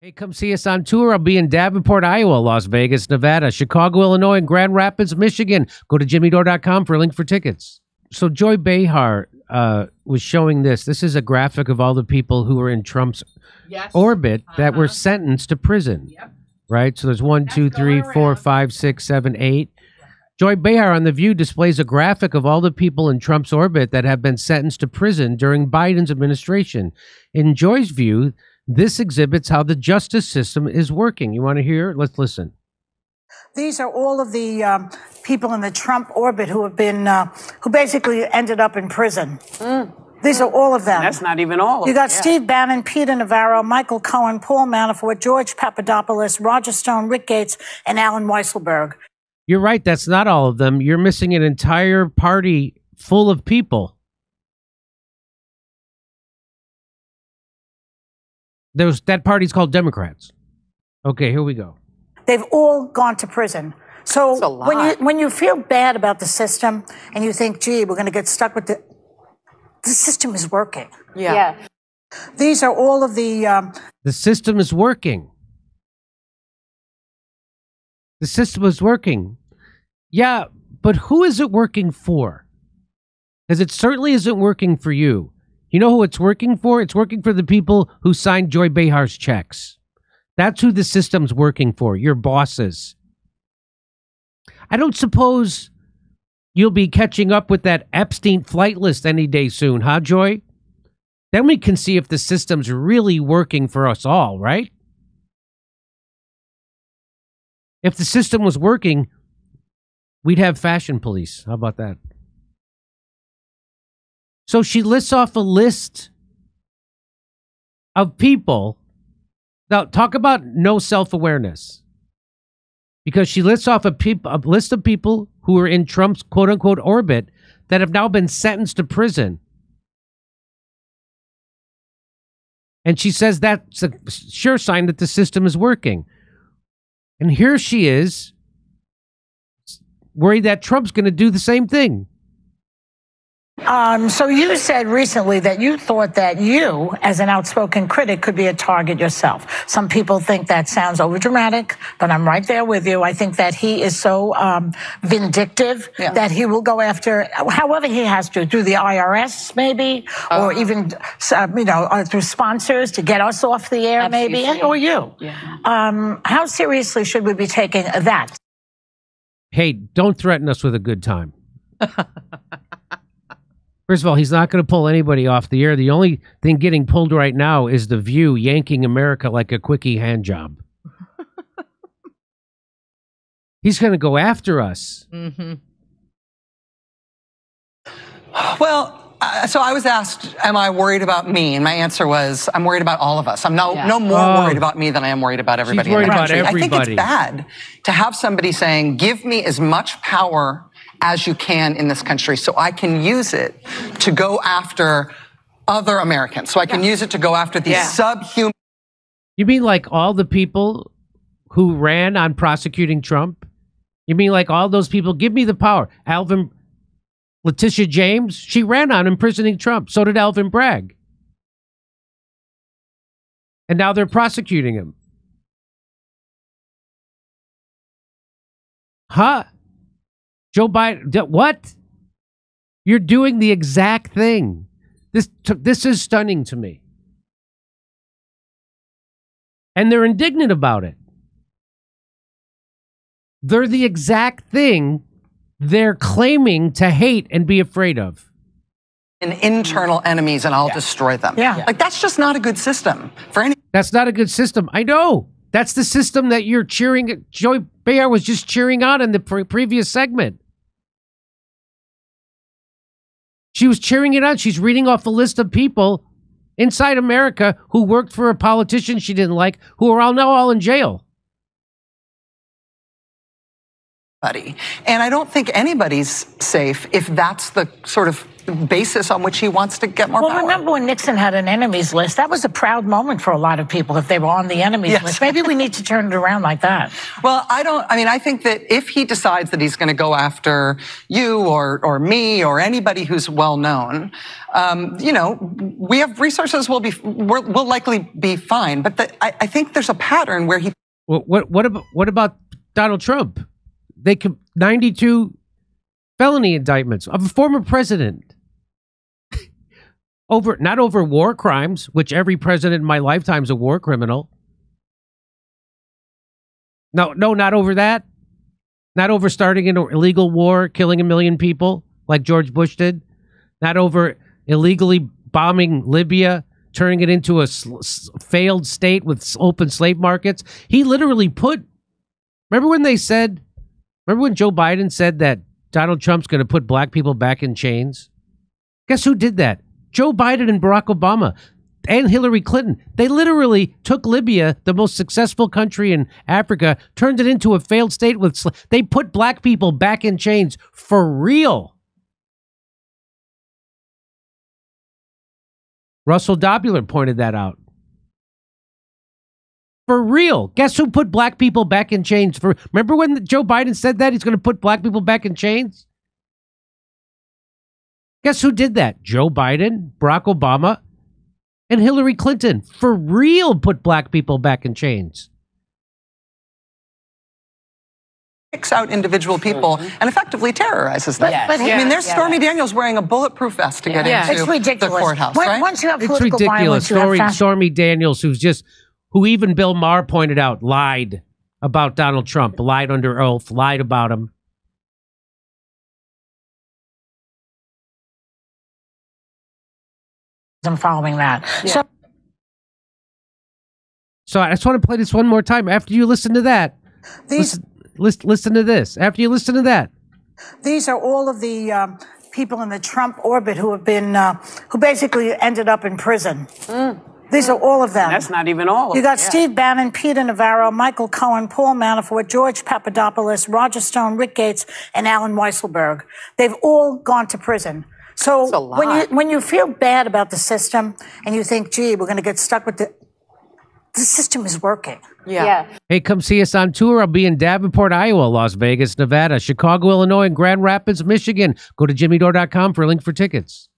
Hey, come see us on tour. I'll be in Davenport, Iowa, Las Vegas, Nevada, Chicago, Illinois, and Grand Rapids, Michigan. Go to jimmydore.com for a link for tickets. So Joy Behar was showing this. This is a graphic of all the people who were in Trump's orbit that were sentenced to prison. Yep. Right? So there's 1, 2, 3, 4, 5, 6, 7, 8. Joy Behar on The View displays a graphic of all the people in Trump's orbit that have been sentenced to prison during Biden's administration. In Joy's view, this exhibits how the justice system is working. You want to hear? Let's listen. These are all of the people in the Trump orbit who have been, who basically ended up in prison. These are all of them. That's not even all of them. You got Steve Bannon, Peter Navarro, Michael Cohen, Paul Manafort, George Papadopoulos, Roger Stone, Rick Gates, and Alan Weisselberg. You're right. That's not all of them. You're missing an entire party full of people. That party's called Democrats. Okay, here we go. They've all gone to prison. So when you feel bad about the system and you think, gee, we're going to get stuck with the system is working. Yeah. These are all of the system is working. The system is working. Yeah, but who is it working for? Because it certainly isn't working for you. You know who it's working for? It's working for the people who signed Joy Behar's checks. That's who the system's working for, your bosses. I don't suppose you'll be catching up with that Epstein flight list any day soon, huh, Joy? Then we can see if the system's really working for us all, right? If the system was working, we'd have fashion police. How about that? So she lists off a list of people. Now, talk about no self-awareness. Because she lists off a list of people who are in Trump's quote-unquote orbit that have now been sentenced to prison. And she says that's a sure sign that the system is working. And here she is, worried that Trump's going to do the same thing. So you said recently that you thought that you, as an outspoken critic, could be a target yourself. Some people think that sounds overdramatic, but I'm right there with you. I think that he is so vindictive that he will go after, however he has to, through the IRS maybe, or even through sponsors to get us off the air maybe, or you. Yeah. How seriously should we be taking that? Hey, don't threaten us with a good time. First of all, he's not going to pull anybody off the air. The only thing getting pulled right now is The View yanking America like a quickie hand job. He's going to go after us. Mm-hmm. Well, so I was asked, am I worried about me? And my answer was, I'm worried about all of us. I'm no more worried about me than I am worried about everybody in the country. I think it's bad to have somebody saying, give me as much power as you can in this country so I can use it to go after other Americans, so I can use it to go after these subhuman... You mean like all the people who ran on prosecuting Trump? You mean like all those people? Give me the power. Letitia James, she ran on imprisoning Trump. So did Alvin Bragg. And now they're prosecuting him. Huh? Joe Biden, what? You're doing the exact thing. This is stunning to me. And they're indignant about it. They're the exact thing they're claiming to hate and be afraid of. And internal enemies, and I'll destroy them. Yeah. Like, that's just not a good system for any. That's not a good system. I know. That's the system that you're cheering. Joy Behar was just cheering on in the previous segment. She was cheering it on. She's reading off a list of people inside America who worked for a politician she didn't like, who are all now in jail. And I don't think anybody's safe if that's the sort of basis on which he wants to get more power. Well, remember when Nixon had an enemies list? That was a proud moment for a lot of people if they were on the enemies list. Maybe we need to turn it around like that. Well, I think that if he decides that he's going to go after you or me or anybody who's well known, we have resources. We'll likely be fine. But I think there's a pattern where he. Well, what about Donald Trump? 92 felony indictments of a former president not over war crimes, which every president in my lifetime is a war criminal. No, not over that. Not over starting an illegal war, killing 1 million people like George Bush did. Not over illegally bombing Libya, turning it into a failed state with open slave markets. He literally remember when Joe Biden said that Donald Trump's going to put black people back in chains? Guess who did that? Joe Biden and Barack Obama and Hillary Clinton. They literally took Libya, the most successful country in Africa, turned it into a failed state they put black people back in chains for real. Russell Dobler pointed that out. For real. Guess who put black people back in chains? Remember when Joe Biden said that he's going to put black people back in chains? Guess who did that? Joe Biden, Barack Obama, and Hillary Clinton. For real, put black people back in chains. Picks out individual people and effectively terrorizes them. There's Stormy Daniels wearing a bulletproof vest to get into the courthouse, right? Once you have it's political ridiculous. Violence, Stormy Daniels, who even Bill Maher pointed out, lied about Donald Trump, lied under oath, lied about him. I'm following that. Yeah. So I just want to play this one more time. After you listen to that, listen to this. After you listen to that. These are all of the people in the Trump orbit who have been, who basically ended up in prison. These are all of them. That's not even all of them. You got Steve Bannon, Peter Navarro, Michael Cohen, Paul Manafort, George Papadopoulos, Roger Stone, Rick Gates, and Alan Weisselberg. They've all gone to prison. So when you feel bad about the system and you think, gee, we're going to get stuck with the system is working. Yeah. Hey, come see us on tour. I'll be in Davenport, Iowa, Las Vegas, Nevada, Chicago, Illinois, and Grand Rapids, Michigan. Go to jimmydore.com for a link for tickets.